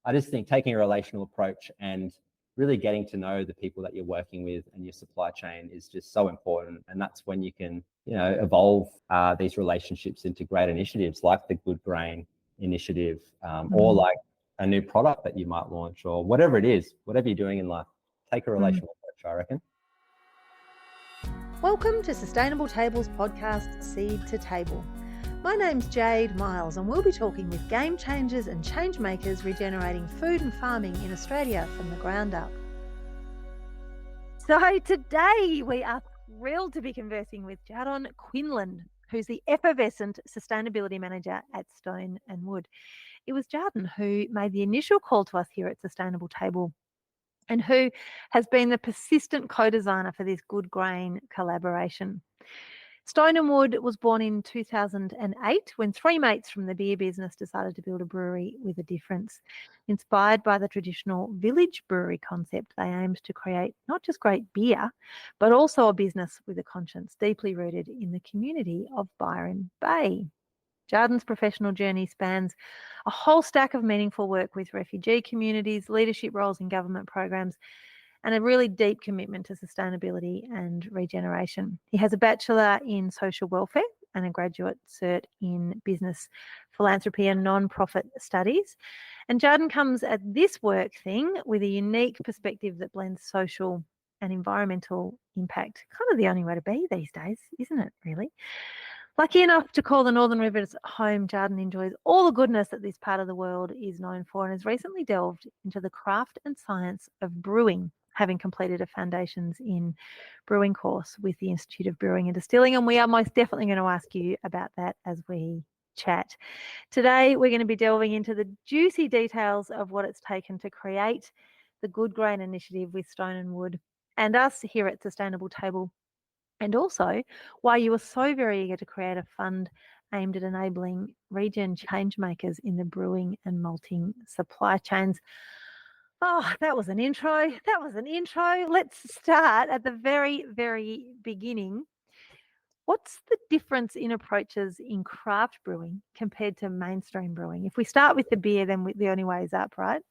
I just think taking a relational approach and really getting to know the people that you're working with and your supply chain is just so important. And that's when you can, evolve these relationships into great initiatives like the Good Grain initiative, or like a new product that you might launch, or whatever it is, whatever you're doing in life, take a relational approach, I reckon. Welcome to Sustainable Tables podcast, Seed to Table. My name's Jade Miles, and we'll be talking with game changers and change makers regenerating food and farming in Australia from the ground up. So today we are thrilled to be conversing with Jahdon Quinlan, who's the effervescent sustainability manager at Stone and Wood. It was Jahdon who made the initial call to us here at Sustainable Table, and who has been the persistent co-designer for this Good Grain collaboration. Stone and Wood was born in 2008 when three mates from the beer business decided to build a brewery with a difference. Inspired by the traditional village brewery concept, they aimed to create not just great beer, but also a business with a conscience deeply rooted in the community of Byron Bay. Jahdon's professional journey spans a whole stack of meaningful work with refugee communities, leadership roles in government programs, and a really deep commitment to sustainability and regeneration. He has a Bachelor in Social Welfare and a graduate cert in Business Philanthropy and Non-Profit Studies. And Jahdon comes at this work thing with a unique perspective that blends social and environmental impact. Kind of the only way to be these days, isn't it, really? Lucky enough to call the Northern Rivers home, Jahdon enjoys all the goodness that this part of the world is known for and has recently delved into the craft and science of brewing, having completed a Foundations in Brewing course with the Institute of Brewing and Distilling. And we are most definitely going to ask you about that as we chat. Today, we're going to be delving into the juicy details of what it's taken to create the Good Grain initiative with Stone and Wood and us here at Sustainable Table, and also why you were so very eager to create a fund aimed at enabling regen change makers in the brewing and malting supply chains. Oh, that was an intro. Let's start at the very, very beginning. What's the difference in approaches in craft brewing compared to mainstream brewing? If we start with the beer, then the only way is up, right?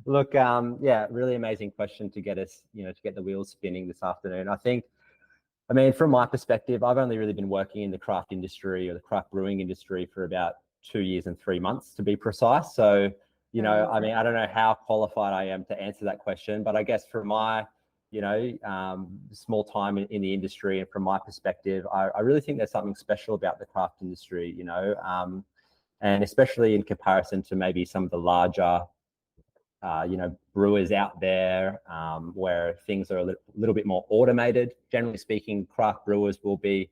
Look, really amazing question to get us, to get the wheels spinning this afternoon. I mean, from my perspective, I've only really been working in the craft industry or the craft brewing industry for about 2 years and 3 months, to be precise. So, I mean, I don't know how qualified I am to answer that question, but I guess from my, small time in the industry and from my perspective, I really think there's something special about the craft industry, and especially in comparison to maybe some of the larger, brewers out there, where things are a little bit more automated. Generally speaking, craft brewers will be,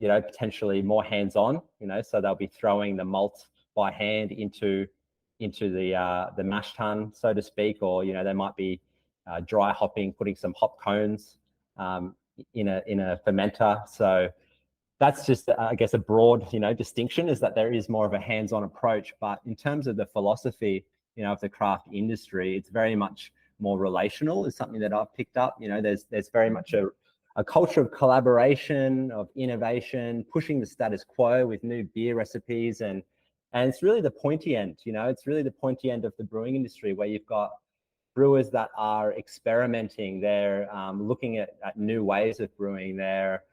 potentially more hands-on, so they'll be throwing the malt by hand into the mash tun, so to speak, or, they might be dry hopping, putting some hop cones in a fermenter. So that's just, I guess, a broad, distinction is that there is more of a hands-on approach. But in terms of the philosophy, of the craft industry, it's very much more relational, is something that I've picked up. There's very much a culture of collaboration, of innovation, pushing the status quo with new beer recipes. And it's really the pointy end, it's really the pointy end of the brewing industry, where you've got brewers that are experimenting, they're looking at new ways of brewing, they're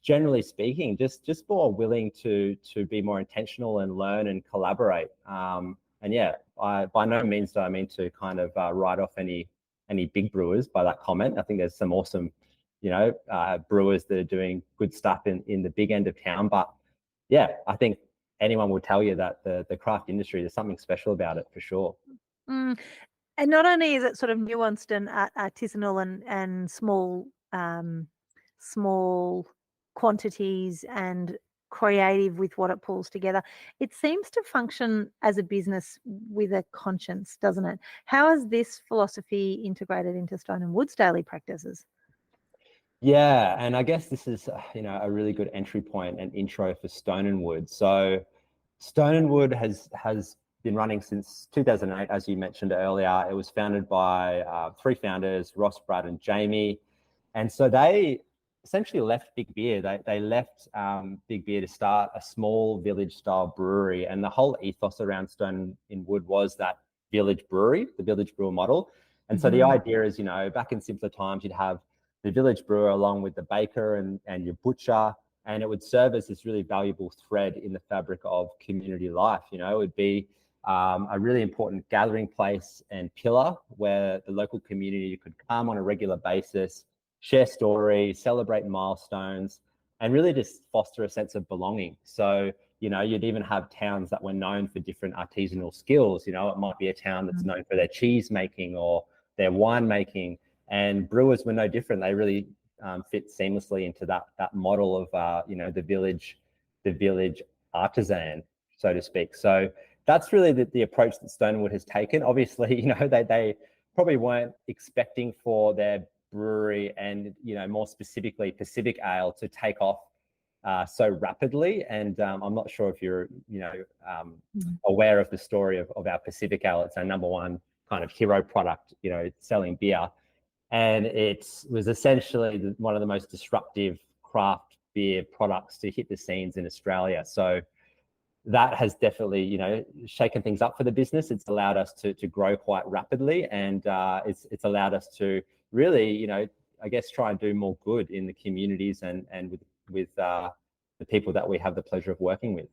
generally speaking just more willing to be more intentional and learn and collaborate. And yeah, I by no means do I mean to kind of write off any big brewers by that comment. I think there's some awesome, brewers that are doing good stuff in the big end of town. But yeah, I think anyone will tell you that the craft industry, there's something special about it for sure. And not only is it sort of nuanced and artisanal and small quantities and creative with what it pulls together, it seems to function as a business with a conscience, doesn't it? How is this philosophy integrated into Stone and Wood's daily practices? Yeah, and I guess this is, a really good entry point and intro for Stone and Wood. So Stone and Wood has been running since 2008, as you mentioned earlier. It was founded by three founders, Ross, Brad, and Jamie. And so they essentially left Big Beer. They left Big Beer to start a small village-style brewery. And the whole ethos around Stone and Wood was that village brewery, the village brewer model. And so the idea is, back in simpler times, you'd have the village brewer along with the baker and your butcher, and it would serve as this really valuable thread in the fabric of community life. It would be a really important gathering place and pillar where the local community could come on a regular basis, share stories, celebrate milestones, and really just foster a sense of belonging. So, you'd even have towns that were known for different artisanal skills. It might be a town that's known for their cheese making or their wine making, and brewers were no different. They really fit seamlessly into that model of the village artisan, so to speak. So that's really the approach that Stonewood has taken. Obviously, they probably weren't expecting for their brewery and more specifically Pacific Ale to take off so rapidly. And I'm not sure if you're aware of the story of our Pacific Ale. It's our number one kind of hero product, selling beer. And it was essentially one of the most disruptive craft beer products to hit the scenes in Australia. So that has definitely, shaken things up for the business. It's allowed us to grow quite rapidly, and it's allowed us to really, I guess, try and do more good in the communities and with the people that we have the pleasure of working with.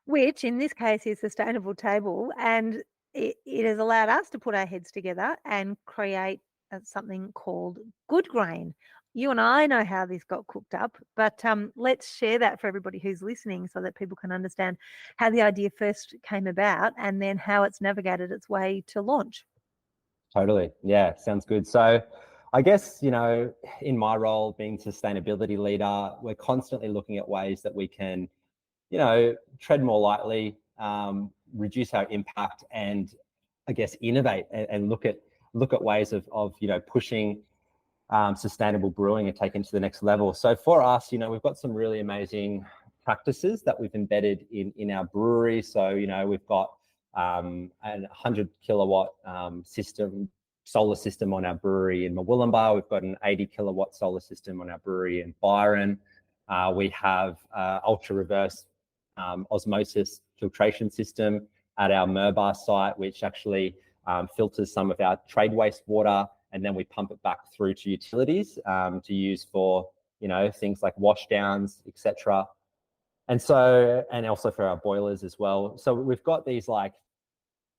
Which in this case is Sustainable Table, and it has allowed us to put our heads together and create something called Good Grain. You and I know how this got cooked up, but let's share that for everybody who's listening so that people can understand how the idea first came about and then how it's navigated its way to launch. Totally. Yeah, sounds good. So I guess, in my role being sustainability leader, we're constantly looking at ways that we can, tread more lightly, reduce our impact, and I guess innovate and look at ways of pushing sustainable brewing and taking to the next level. So for us, we've got some really amazing practices that we've embedded in our brewery. So, we've got a 100 kilowatt solar system on our brewery in Murwillumbah. We've got an 80 kilowatt solar system on our brewery in Byron. We have ultra reverse osmosis filtration system at our Murwillumbah site, which actually filters some of our trade wastewater, and then we pump it back through to utilities to use for, things like wash downs, etc. And also for our boilers as well. So we've got these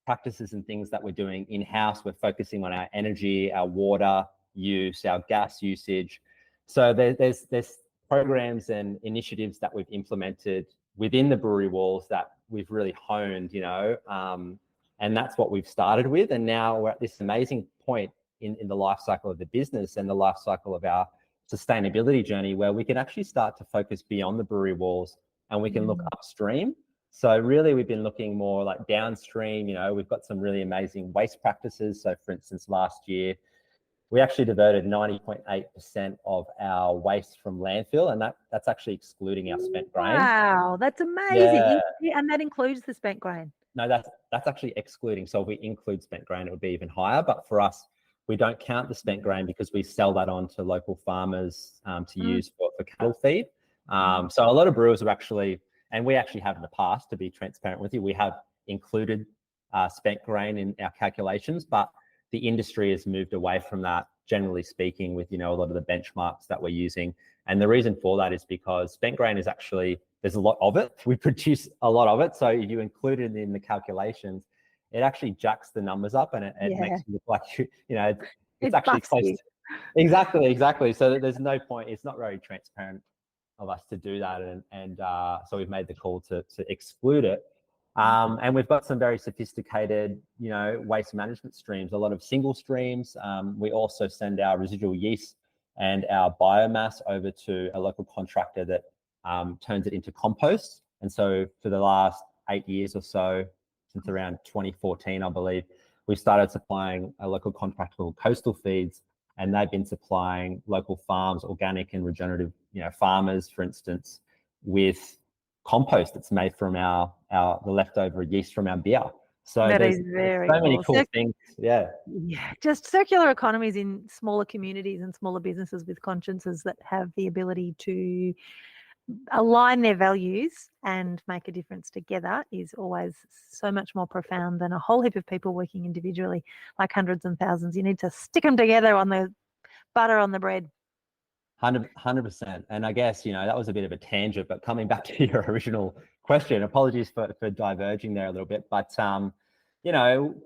practices and things that we're doing in-house. We're focusing on our energy, our water use, our gas usage. So there's programs and initiatives that we've implemented within the brewery walls that we've really honed, and that's what we've started with. And now we're at this amazing point in the life cycle of the business and the life cycle of our sustainability journey, where we can actually start to focus beyond the brewery walls and we can look upstream. So really, we've been looking more like downstream. We've got some really amazing waste practices. So for instance, last year, we actually diverted 90.8% of our waste from landfill, and that's actually excluding our spent grain. Wow, that's amazing. Yeah. And that includes the spent grain. No, that's actually excluding. So if we include spent grain, it would be even higher. But for us, we don't count the spent grain because we sell that on to local farmers to use for cattle feed. So a lot of brewers are actually, and we actually have in the past, to be transparent with you, we have included spent grain in our calculations, but the industry has moved away from that, generally speaking, with, a lot of the benchmarks that we're using. And the reason for that is because spent grain is actually, there's a lot of it. We produce a lot of it. So if you include it in the calculations, it actually jacks the numbers up, and it makes it look like, it's actually close to, exactly. So there's no point. It's not very transparent of us to do that. And so we've made the call to exclude it. And we've got some very sophisticated, waste management streams, a lot of single streams. We also send our residual yeast and our biomass over to a local contractor that turns it into compost. And so for the last 8 years or so, since around 2014, I believe, we started supplying a local contractor called Coastal Feeds, and they've been supplying local farms, organic and regenerative, farmers, for instance, with compost that's made from the leftover yeast from our beer. So that there's is very so many cool things. Yeah, just circular economies in smaller communities and smaller businesses with consciences that have the ability to align their values and make a difference together is always so much more profound than a whole heap of people working individually, like hundreds and thousands. You need to stick them together on the butter on the bread. 100%. And I guess, that was a bit of a tangent, but coming back to your original question, apologies for diverging there a little bit. But,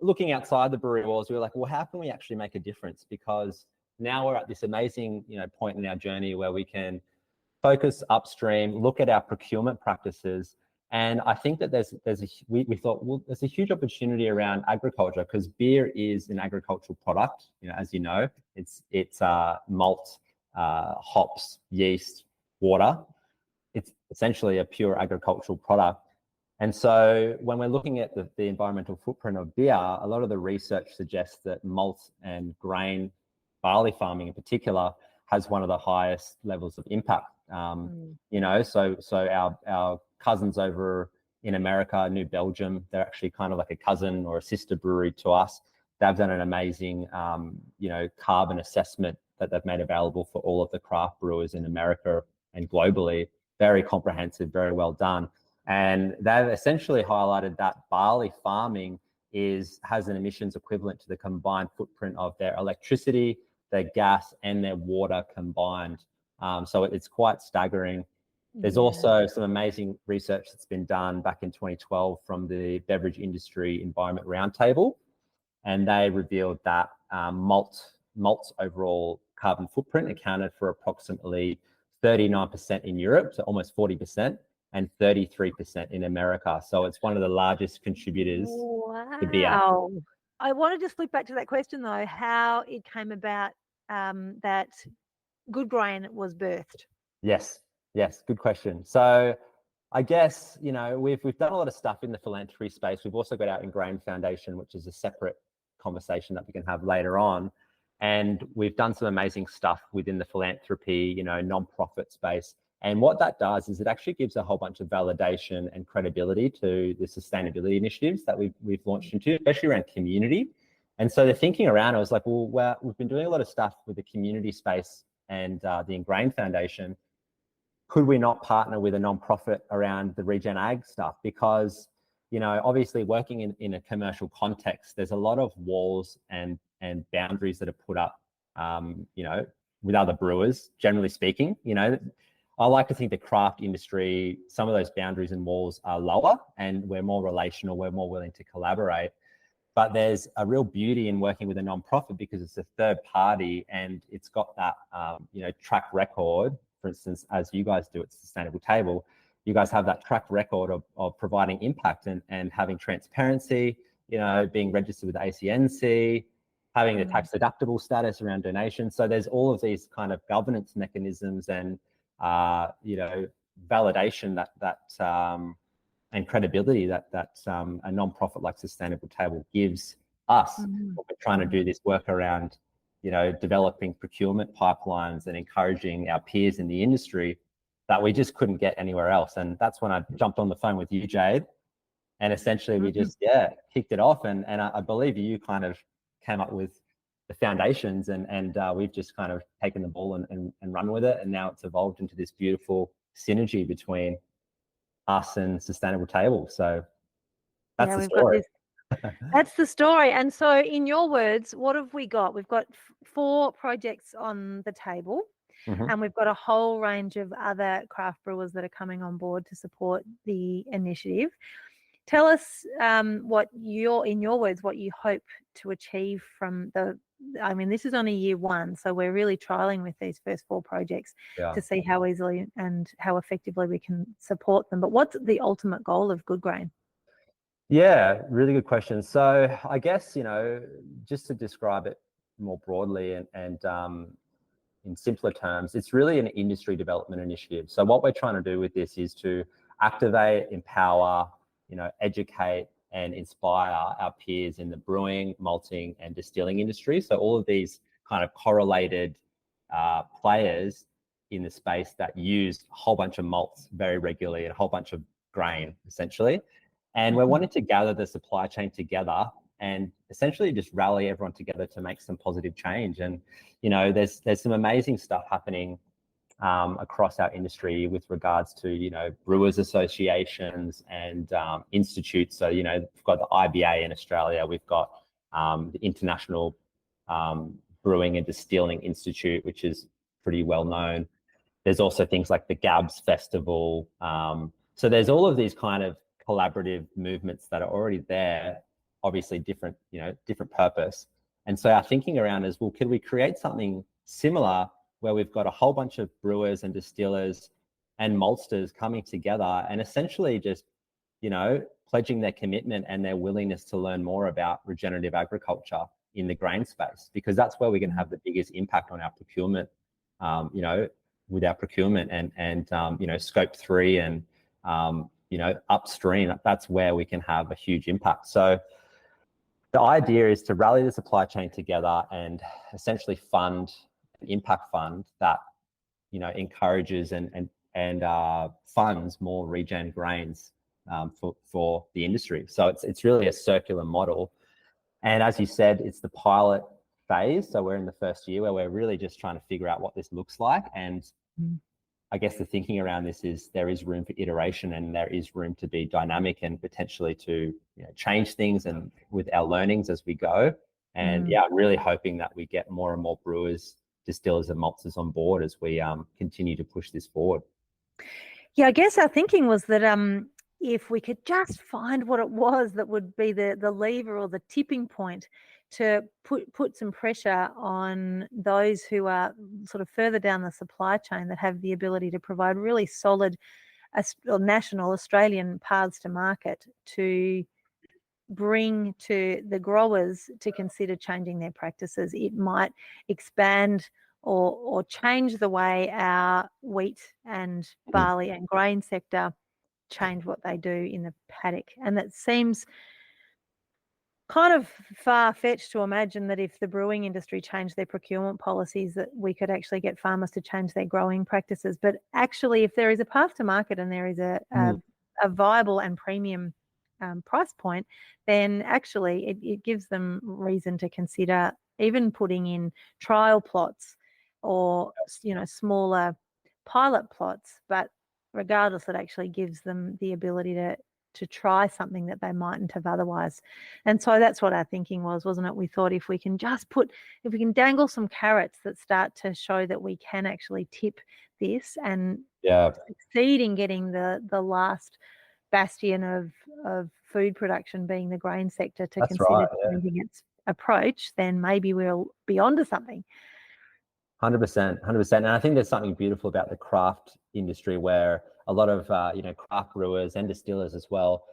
looking outside the brewery walls, we were like, well, how can we actually make a difference? Because now we're at this amazing, point in our journey where we can focus upstream, look at our procurement practices. And I think that we thought, well, there's a huge opportunity around agriculture, because beer is an agricultural product. As you know, it's malt, hops, yeast, water. It's essentially a pure agricultural product. And so when we're looking at the environmental footprint of beer, a lot of the research suggests that malt and grain, barley farming in particular, has one of the highest levels of impact. So our cousins over in America, New Belgium, they're actually kind of like a cousin or a sister brewery to us. They've done an amazing, carbon assessment that they've made available for all of the craft brewers in America and globally. Very comprehensive, very well done. And they've essentially highlighted that barley farming has an emissions equivalent to the combined footprint of their electricity, their gas, and their water combined. So it's quite staggering. There's also some amazing research that's been done back in 2012 from the Beverage Industry Environment Roundtable, and they revealed that malt's overall carbon footprint accounted for approximately 39% in Europe, so almost 40%, and 33% in America. So it's one of the largest contributors to beer. I want to just flip back to that question, though, how it came about that Good Grain was birthed. Yes, good question. So I guess, we've done a lot of stuff in the philanthropy space. We've also got our Ingrained Foundation, which is a separate conversation that we can have later on. And we've done some amazing stuff within the philanthropy, non-profit space. And what that does is it actually gives a whole bunch of validation and credibility to the sustainability initiatives that we've launched into, especially around community. And so the thinking around it was like, well, we've been doing a lot of stuff with the community space and the Ingrained Foundation. Could we not partner with a non-profit around the regen ag stuff? Because, obviously working in a commercial context, there's a lot of walls and boundaries that are put up, with other brewers, generally speaking. I like to think the craft industry, some of those boundaries and walls are lower, and we're more relational, we're more willing to collaborate. But there's a real beauty in working with a non-profit because it's a third party and it's got that, track record. For instance, as you guys do at Sustainable Table, you guys have that track record of providing impact and having transparency, being registered with ACNC, having the tax deductible status around donations. So there's all of these kind of governance mechanisms and, validation that and credibility that a non-profit like Sustainable Table gives us. When we're trying to do this work around, developing procurement pipelines and encouraging our peers in the industry that we just couldn't get anywhere else. And that's when I jumped on the phone with you, Jade, and essentially we just kicked it off. And I believe you kind of came up with the foundations, and we've just kind of taken the ball and run with it. And now it's evolved into this beautiful synergy between us and Sustainable Table. So that's the story. That's the story. And so in your words, what have we got? We've got 4 projects on the table, and we've got a whole range of other craft brewers that are coming on board to support the initiative. Tell us what in your words, what you hope to achieve from this is only year 1, so we're really trialing with these first 4 projects to see how easily and how effectively we can support them. But what's the ultimate goal of Good Grain? Yeah, really good question. So I guess, just to describe it more broadly and in simpler terms, it's really an industry development initiative. So what we're trying to do with this is to activate, empower, educate and inspire our peers in the brewing, malting and distilling industry. So all of these kind of correlated players in the space that use a whole bunch of malts very regularly and a whole bunch of grain, essentially. And we're wanting to gather the supply chain together and essentially just rally everyone together to make some positive change. And, there's some amazing stuff happening across our industry with regards to, brewers associations and institutes. So, we've got the IBA in Australia, we've got the International Brewing and Distilling Institute, which is pretty well known. There's also things like the GABS Festival. So there's all of these kind of collaborative movements that are already there, obviously different purpose. And so our thinking around is, well, could we create something similar where we've got a whole bunch of brewers and distillers and maltsters coming together and essentially just, pledging their commitment and their willingness to learn more about regenerative agriculture in the grain space, because that's where we're going to have the biggest impact on our procurement, with our procurement and scope 3 and, upstream. That's where we can have a huge impact. So the idea is to rally the supply chain together and essentially fund an impact fund that, encourages and funds more regen grains for the industry. So it's really a circular model. And as you said, it's the pilot phase. So we're in the first year where we're really just trying to figure out what this looks like. And I guess the thinking around this is there is room for iteration and there is room to be dynamic and potentially to change things and with our learnings as we go. And really hoping that we get more and more brewers, distillers and maltsters on board as we continue to push this forward. Yeah, I guess our thinking was that if we could just find what it was that would be the lever or the tipping point to put some pressure on those who are sort of further down the supply chain that have the ability to provide really solid national Australian paths to market, to bring to the growers to consider changing their practices. It might expand or change the way our wheat and barley and grain sector change what they do in the paddock. And that seems kind of far-fetched to imagine that if the brewing industry changed their procurement policies, that we could actually get farmers to change their growing practices. But actually, if there is a path to market and there is a viable and premium price point, then actually it gives them reason to consider even putting in trial plots or smaller pilot plots. But regardless, it actually gives them the ability to try something that they mightn't have otherwise. And so that's what our thinking was, wasn't it? We thought if we can dangle some carrots that start to show that we can actually tip this and succeed in getting the last bastion of food production being the grain sector to consider changing its approach, then maybe we'll be onto something. 100%. And I think there's something beautiful about the craft industry where a lot of, craft brewers and distillers as well,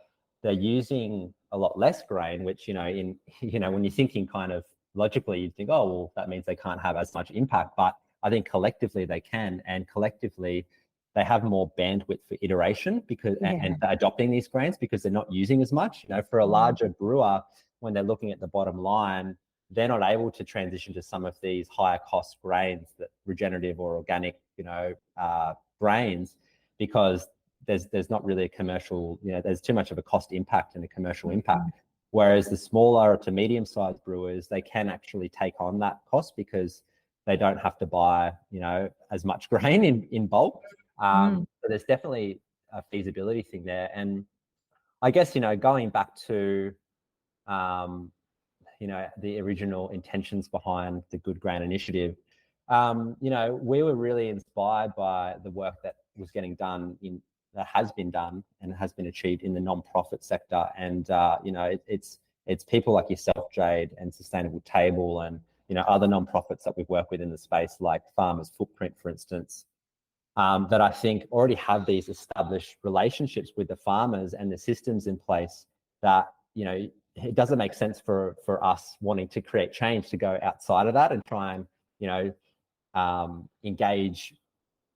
they're using a lot less grain, which, when you're thinking kind of logically, you think, oh, well, that means they can't have as much impact. But I think collectively they can, and collectively they have more bandwidth for iteration and adopting these grains because they're not using as much. For a larger brewer, when they're looking at the bottom line, they're not able to transition to some of these higher cost grains, that regenerative or organic, grains, because there's not really a commercial, there's too much of a cost impact and a commercial impact. Whereas the smaller to medium sized brewers, they can actually take on that cost because they don't have to buy, as much grain in bulk. So there's definitely a feasibility thing there. And I guess, going back to, the original intentions behind the Good Grain Initiative, we were really inspired by the work that was getting done that has been done and has been achieved in the non-profit sector. And, it's people like yourself, Jade, and Sustainable Table and, other non-profits that we've worked with in the space, like Farmers Footprint, for instance, that I think already have these established relationships with the farmers and the systems in place that, it doesn't make sense for us wanting to create change to go outside of that and try and, engage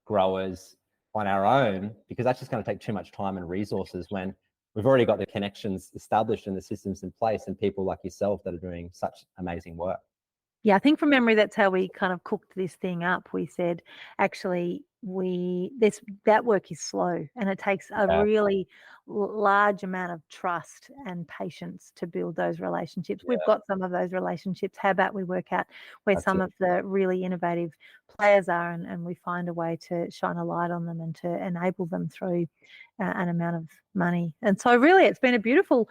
growers on our own, because that's just going to take too much time and resources when we've already got the connections established and the systems in place and people like yourself that are doing such amazing work. Yeah, I think from memory, that's how we kind of cooked this thing up. We said, actually, that work is slow, and it takes a really large amount of trust and patience to build those relationships. We've got some of those relationships. How about we work out where some of the really innovative players are, and we find a way to shine a light on them and to enable them through an amount of money. And so really it's been a beautiful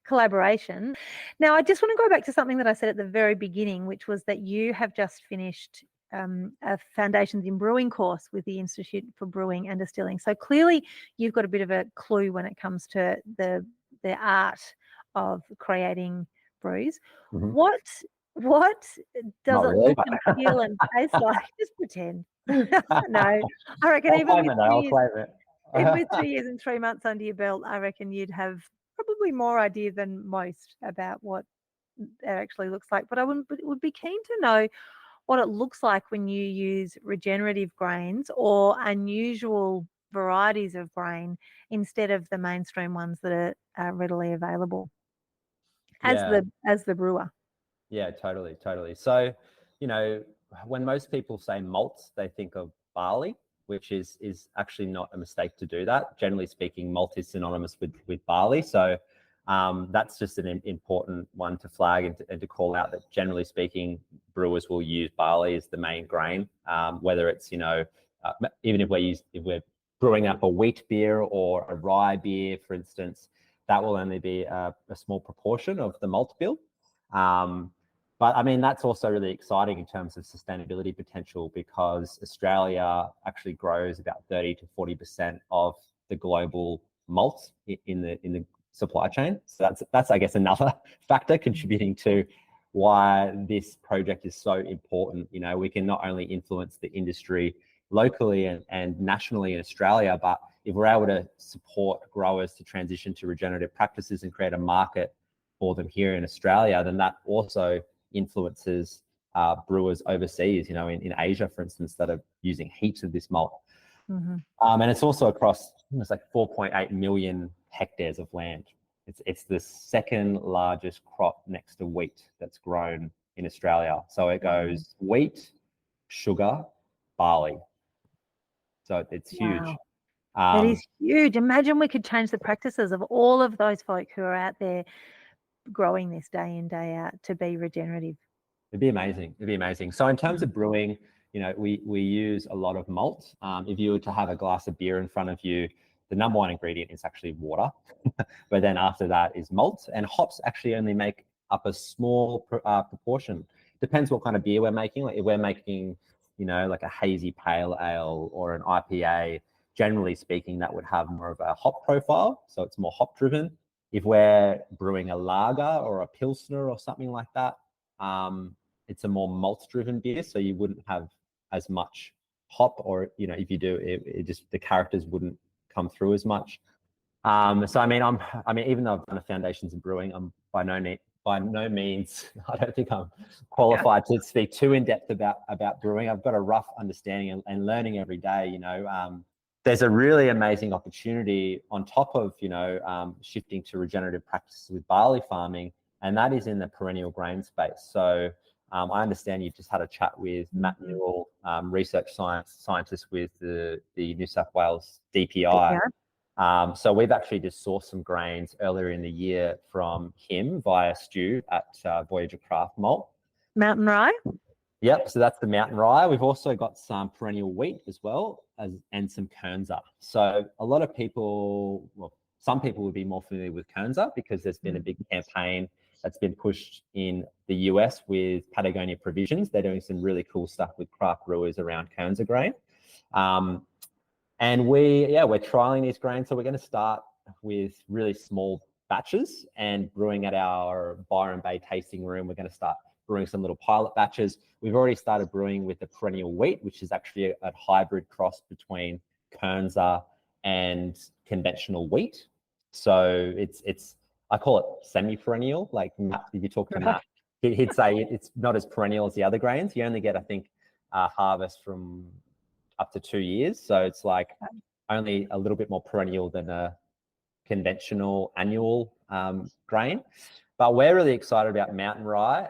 collaboration. Now, I just want to go back to something that I said at the very beginning, which was that you have just finished a Foundations in Brewing course with the Institute for Brewing and Distilling. So clearly you've got a bit of a clue when it comes to the art of creating brews. Mm-hmm. What does it look and feel and taste like? Just pretend. No, I reckon even with 2 years and 3 months under your belt, I reckon you'd have probably more idea than most about what it actually looks like. But would be keen to know what it looks like when you use regenerative grains or unusual varieties of grain instead of the mainstream ones that are readily available as the brewer. Yeah, totally. So, when most people say malts, they think of barley, which is actually not a mistake to do that. Generally speaking, malt is synonymous with barley. So that's just an important one to flag and to call out, that generally speaking, brewers will use barley as the main grain, whether it's, even if we're brewing up a wheat beer or a rye beer, for instance, that will only be a small proportion of the malt bill. But I mean, that's also really exciting in terms of sustainability potential, because Australia actually grows about 30 to 40% of the global malt in the supply chain. So that's I guess another factor contributing to why this project is so important. We can not only influence the industry locally and nationally in Australia, but if we're able to support growers to transition to regenerative practices and create a market for them here in Australia, then that also influences brewers overseas, in Asia, for instance, that are using heaps of this malt. Mm-hmm. And it's also across, it's like 4.8 million hectares of land. It's the second largest crop next to wheat that's grown in Australia. So it goes wheat, sugar, barley. So it's huge. That is huge. Imagine we could change the practices of all of those folk who are out there growing this day in, day out to be regenerative. It'd be amazing. So in terms of brewing, we use a lot of malt. If you were to have a glass of beer in front of you, the number one ingredient is actually water. But then after that is malt, and hops actually only make up a small proportion. Depends what kind of beer we're making. Like if we're making, like a hazy pale ale or an IPA, generally speaking, that would have more of a hop profile. So it's more hop driven. If we're brewing a lager or a pilsner or something like that, it's a more malt driven beer. So you wouldn't have as much hop, or, if you do, it just, the characters wouldn't come through as much. So I mean, even though I've done a Foundations in Brewing, I'm by no means, I don't think I'm qualified to speak too in depth about brewing. I've got a rough understanding and learning every day. There's a really amazing opportunity on top of shifting to regenerative practices with barley farming, and that is in the perennial grain space. So I understand you've just had a chat with Matt Newell, research scientist with the New South Wales DPI. So we've actually just sourced some grains earlier in the year from him via Stu at Voyager Craft Malt. Mountain rye? Yep, so that's the mountain rye. We've also got some perennial wheat as well, and some Kernza. So a lot of people, some people would be more familiar with Kernza because there's been a big campaign that's been pushed in the US with Patagonia Provisions. They're doing some really cool stuff with craft brewers around Kernza grain. And we're trialing these grains. So we're going to start with really small batches and brewing at our Byron Bay tasting room. We're going to start brewing some little pilot batches. We've already started brewing with the perennial wheat, which is actually a hybrid cross between Kernza and conventional wheat. So it's I call it semi-perennial. Like Matt, if you talk to Matt, he'd say it's not as perennial as the other grains. You only get, I think, harvest from up to 2 years. So it's like only a little bit more perennial than a conventional annual grain. But we're really excited about mountain rye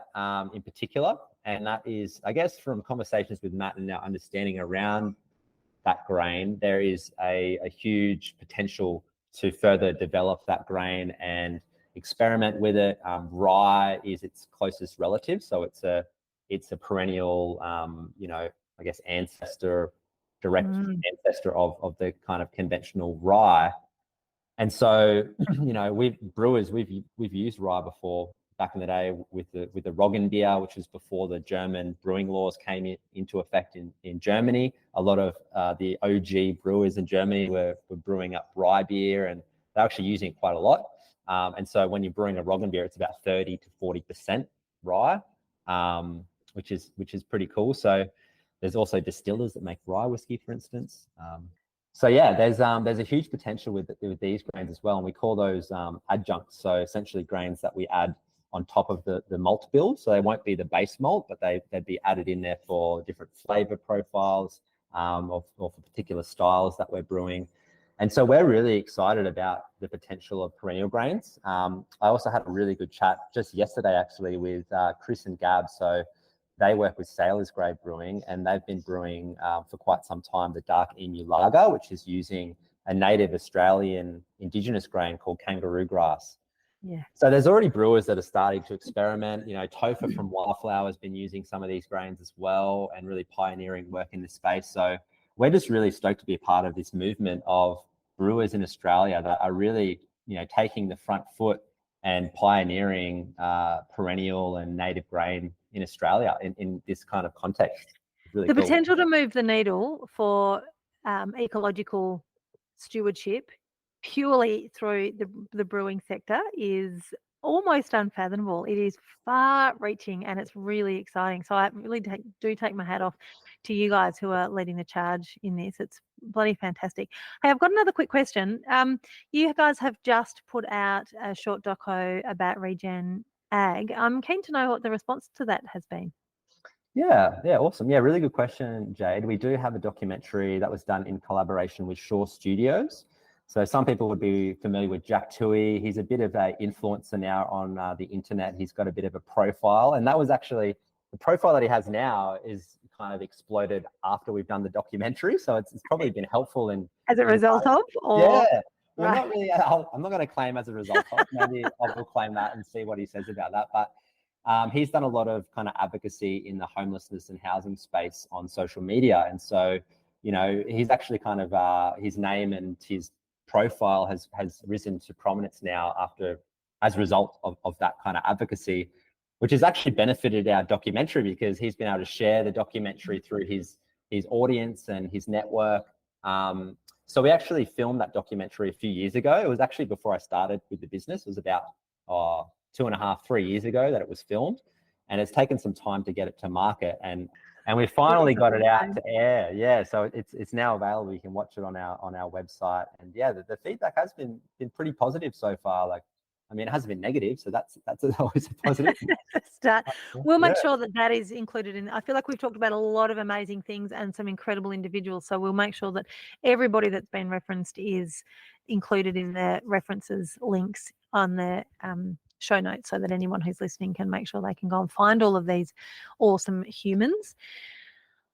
in particular. And that is, I guess, from conversations with Matt and our understanding around that grain, there is a huge potential to further develop that grain and experiment with it. Rye is its closest relative, so it's a perennial, I guess direct ancestor of the kind of conventional rye. And so, we've used rye before back in the day with the Roggen beer, which was before the German brewing laws came into effect in Germany. A lot of the OG brewers in Germany were brewing up rye beer, and they're actually using it quite a lot. And so when you're brewing a Roggen beer, it's about 30 to 40% rye, which is pretty cool. So there's also distillers that make rye whiskey, for instance. So yeah, there's a huge potential with these grains as well, and we call those adjuncts. So essentially grains that we add on top of the malt bill. So they won't be the base malt, but they'd be added in there for different flavor profiles or for particular styles that we're brewing. And so we're really excited about the potential of perennial grains. I also had a really good chat just yesterday, actually, with Chris and Gab. So they work with Sailor's Grave Brewing, and they've been brewing for quite some time the Dark Emu Lager, which is using a native Australian indigenous grain called kangaroo grass. Yeah. So there's already brewers that are starting to experiment. Topher from Wildflower has been using some of these grains as well and really pioneering work in this space. So we're just really stoked to be a part of this movement of brewers in Australia that are really, taking the front foot and pioneering perennial and native grain in Australia in this kind of context. Really the cool. potential to move the needle for ecological stewardship purely through the brewing sector is almost unfathomable. It is far-reaching and it's really exciting. So I really do take my hat off to you guys who are leading the charge in this. It's bloody fantastic. Hey, I've got another quick question. You guys have just put out a short doco about Regen Ag. I'm keen to know what the response to that has been. Yeah, awesome. Yeah, really good question, Jade. We do have a documentary that was done in collaboration with Shaw Studios. So some people would be familiar with Jack Toohey. He's a bit of an influencer now on the internet. He's got a bit of a profile, and that was actually the profile that he has now is kind of exploded after we've done the documentary. So it's probably been helpful in as a result of, or yeah. We're right. not really. I'm not going to claim as a result of. Maybe I will claim that and see what he says about that. But he's done a lot of kind of advocacy in the homelessness and housing space on social media, and so he's actually kind of his name and his profile has risen to prominence now as a result of that kind of advocacy, which has actually benefited our documentary because he's been able to share the documentary through his audience and his network. So we actually filmed that documentary a few years ago. It was actually before I started with the business. It was about 2.5, 3 years ago that it was filmed, and it's taken some time to get it to market, and we finally got it out to air. Yeah, so it's now available. You can watch it on our website, and yeah, the feedback has been pretty positive so far. Like, I mean, it hasn't been negative, so that's always a positive start. We'll make sure that is included in. I feel like we've talked about a lot of amazing things and some incredible individuals, so we'll make sure that everybody that's been referenced is included in the references links on the show notes, so that anyone who's listening can make sure they can go and find all of these awesome humans.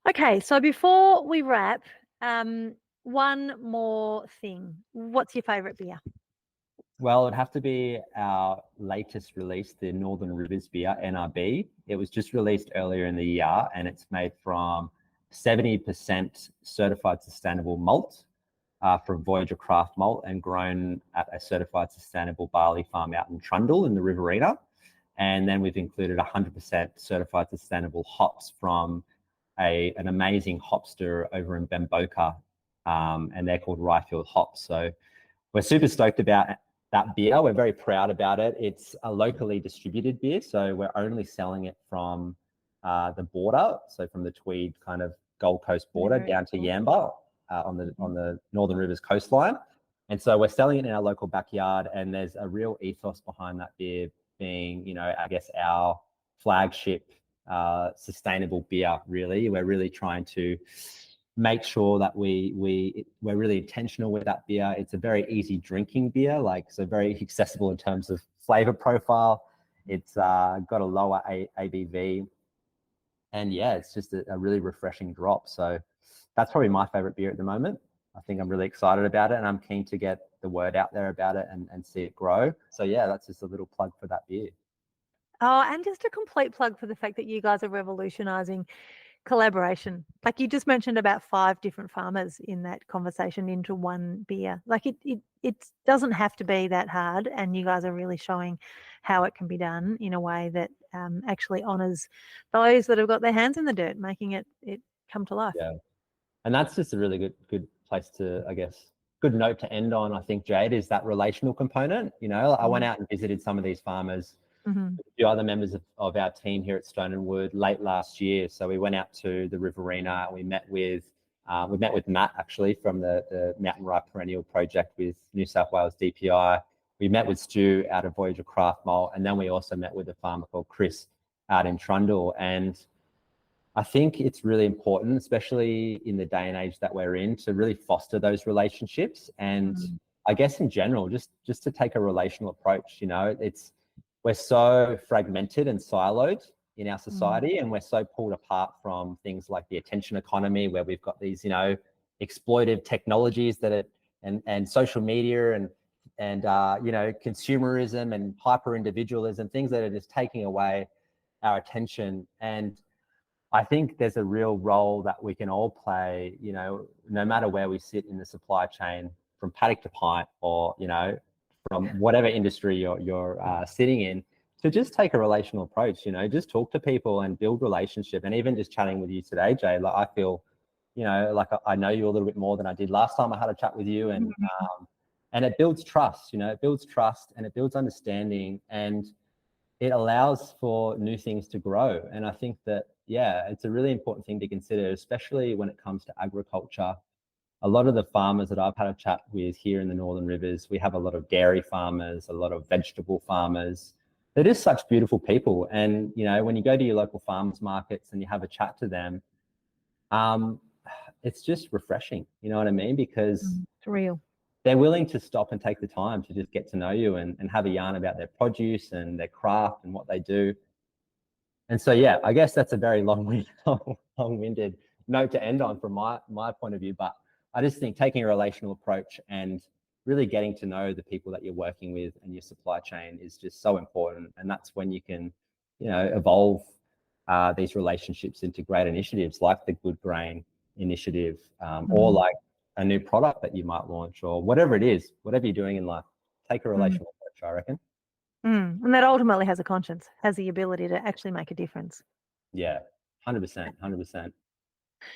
Okay, so before we wrap, one more thing. What's your favourite beer? Well, it'd have to be our latest release, the Northern Rivers beer, NRB. It was just released earlier in the year, and it's made from 70% certified sustainable malt from Voyager Craft Malt, and grown at a certified sustainable barley farm out in Trundle in the Riverina. And then we've included 100% certified sustainable hops from an amazing hopster over in Bamboka, and they're called Ryefield Hops. So we're super stoked about that beer. We're very proud about it. It's a locally distributed beer, so we're only selling it from the border, so from the Tweed kind of Gold Coast border down to Yamba on the Northern Rivers coastline. And so we're selling it in our local backyard, and there's a real ethos behind that beer being, I guess, our flagship sustainable beer. Really, we're really trying to make sure that we're really intentional with that beer. It's a very easy drinking beer, so very accessible in terms of flavor profile. It's got a lower ABV, and yeah, it's just a really refreshing drop. So that's probably my favorite beer at the moment. I think I'm really excited about it, and I'm keen to get the word out there about it and see it grow. So yeah, that's just a little plug for that beer. Oh, and just a complete plug for the fact that you guys are revolutionizing collaboration. Like you just mentioned about 5 different farmers in that conversation into one beer. Like it doesn't have to be that hard, and you guys are really showing how it can be done in a way that actually honors those that have got their hands in the dirt, making it come to life. Yeah, and that's just a really good place to, I guess, good note to end on. I think, Jade, is that relational component. You know, I went out and visited some of these farmers. Mm-hmm. A few other members of our team here at Stone and Wood late last year. So we went out to the Riverina and we met with Matt, actually, from the Mountain Rye Perennial Project with New South Wales DPI. We met with Stu out of Voyager Craft Malt, and then we also met with a farmer called Chris out in Trundle. And I think it's really important, especially in the day and age that we're in, to really foster those relationships. And I guess in general, just to take a relational approach. You know, we're so fragmented and siloed in our society, and we're so pulled apart from things like the attention economy, where we've got these, you know, exploitive technologies and social media and you know, consumerism and hyper individualism, things that are just taking away our attention. And I think there's a real role that we can all play, you know, no matter where we sit in the supply chain, from paddock to pint, or, you know, from whatever industry you're sitting in, to just take a relational approach. You know, just talk to people and build relationship. And even just chatting with you today, Jay, like I feel, you know, like I know you a little bit more than I did last time I had a chat with you, and it builds trust. You know, it builds trust and it builds understanding, and it allows for new things to grow. And I think that, yeah, it's a really important thing to consider, especially when it comes to agriculture. A lot of the farmers that I've had a chat with here in the Northern Rivers, we have a lot of dairy farmers, a lot of vegetable farmers. They're just such beautiful people. And, you know, when you go to your local farmers markets and you have a chat to them, it's just refreshing. You know what I mean? Because it's real. They're willing to stop and take the time to just get to know you and have a yarn about their produce and their craft and what they do. And so, yeah, I guess that's a very long-winded note to end on from my point of view. But I just think taking a relational approach and really getting to know the people that you're working with and your supply chain is just so important. And that's when you can, you know, evolve these relationships into great initiatives like the Good Grain initiative, or like a new product that you might launch, or whatever it is, whatever you're doing in life. Take a relational approach, I reckon. And that ultimately has a conscience, has the ability to actually make a difference. Yeah, 100%.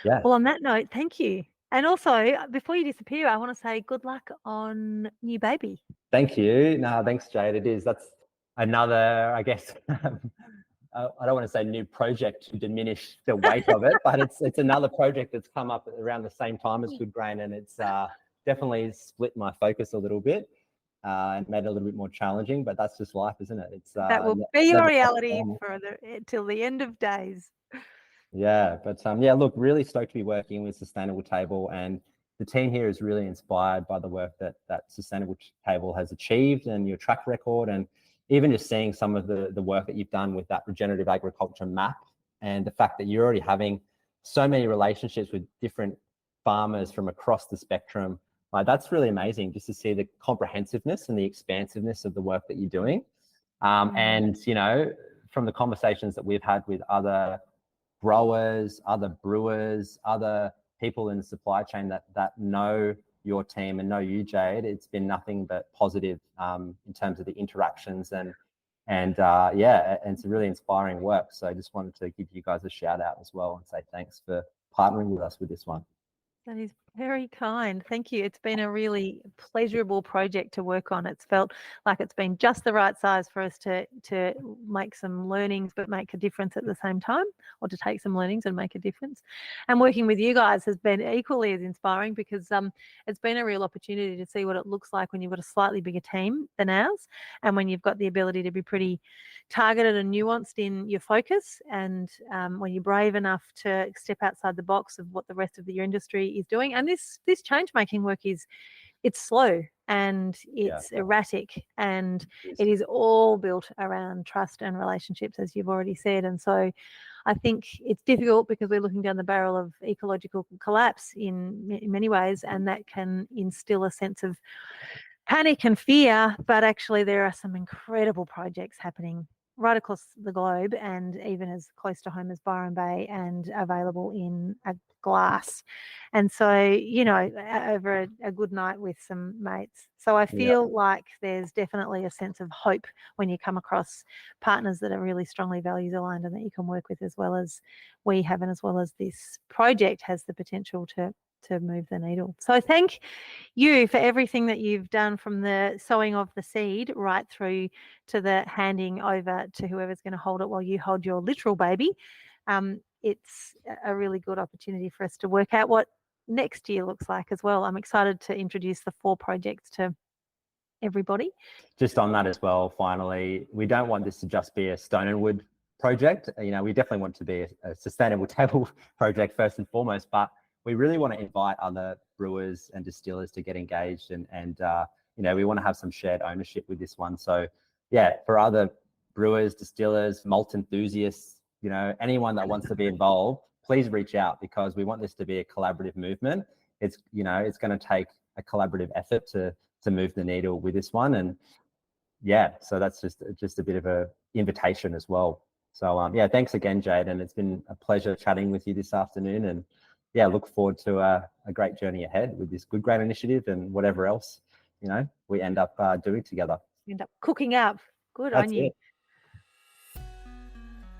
Yeah. Well, on that note, thank you. And also, before you disappear, I want to say good luck on new baby. Thank you. No, thanks, Jade. That's another, I guess, I don't want to say new project to diminish the weight of it, but it's another project that's come up around the same time as Good Grain, and it's definitely split my focus a little bit and made it a little bit more challenging. But that's just life, isn't it? It's that will be your reality till the end of days. Yeah, but yeah, look, really stoked to be working with Sustainable Table, and the team here is really inspired by the work that Sustainable Table has achieved and your track record, and even just seeing some of the work that you've done with that regenerative agriculture map, and the fact that you're already having so many relationships with different farmers from across the spectrum. That's really amazing just to see the comprehensiveness and the expansiveness of the work that you're doing. And, you know, from the conversations that we've had with other growers, other brewers, other people in the supply chain that know your team and know you, Jade, it's been nothing but positive in terms of the interactions and yeah, and it's really inspiring work. So I just wanted to give you guys a shout out as well and say thanks for partnering with us with this one. That is very kind. Thank you. It's been a really pleasurable project to work on. It's felt like it's been just the right size for us to make some learnings but make a difference at the same time, or to take some learnings and make a difference. And working with you guys has been equally as inspiring, because it's been a real opportunity to see what it looks like when you've got a slightly bigger team than ours, and when you've got the ability to be pretty targeted and nuanced in your focus, and when you're brave enough to step outside the box of what the rest of your industry is doing. And this change making work it's slow and it's erratic, and it is all built around trust and relationships, as you've already said. And so I think it's difficult because we're looking down the barrel of ecological collapse in many ways, and that can instill a sense of panic and fear. But actually, there are some incredible projects happening right across the globe, and even as close to home as Byron Bay, and available in a glass. And so, over a good night with some mates. So I feel like there's definitely a sense of hope when you come across partners that are really strongly values aligned and that you can work with, as well as we have, and as well as this project has the potential to move the needle. So thank you for everything that you've done, from the sowing of the seed right through to the handing over to whoever's going to hold it while you hold your literal baby. It's a really good opportunity for us to work out what next year looks like as well. I'm excited to introduce the 4 projects to everybody. Just on that as well, finally, we don't want this to just be a stone and wood project. We definitely want it to be a sustainable table project first and foremost, but we really want to invite other brewers and distillers to get engaged, and we want to have some shared ownership with this one. So for other brewers, distillers, malt enthusiasts, anyone that wants to be involved, please reach out, because we want this to be a collaborative movement. It's going to take a collaborative effort to move the needle with this one. And so that's just a bit of a invitation as well. So thanks again, Jahdon. It's been a pleasure chatting with you this afternoon, and look forward to a great journey ahead with this Good Grain initiative and whatever else we end up doing together. End up cooking up. Good on you.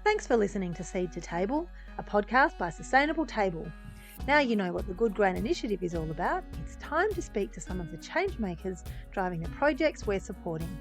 Thanks for listening to Seed to Table, a podcast by Sustainable Table. Now you know what the Good Grain initiative is all about. It's time to speak to some of the change makers driving the projects we're supporting.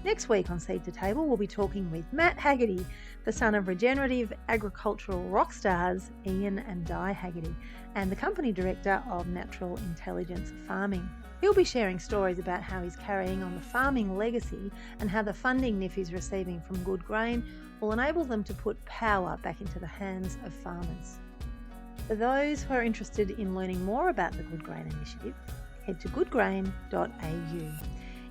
Next week on Seed to Table, we'll be talking with Matt Haggerty, the son of regenerative agricultural rock stars Ian and Di Haggerty, and the company director of Natural Intelligence Farming. He'll be sharing stories about how he's carrying on the farming legacy, and how the funding NIF is receiving from Good Grain will enable them to put power back into the hands of farmers. For those who are interested in learning more about the Good Grain initiative, head to goodgrain.au.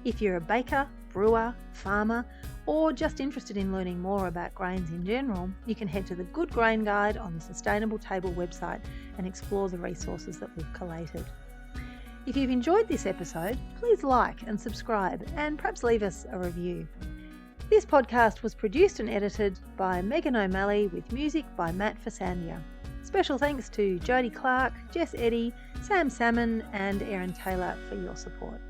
If you're a baker, brewer, farmer, or just interested in learning more about grains in general, you can head to the Good Grain Guide on the Sustainable Table website and explore the resources that we've collated. If you've enjoyed this episode, please like and subscribe, and perhaps leave us a review. This podcast was produced and edited by Megan O'Malley, with music by Matt Fasandia. Special thanks to Jodie Clark, Jess Eddy, Sam Salmon and Erin Taylor for your support.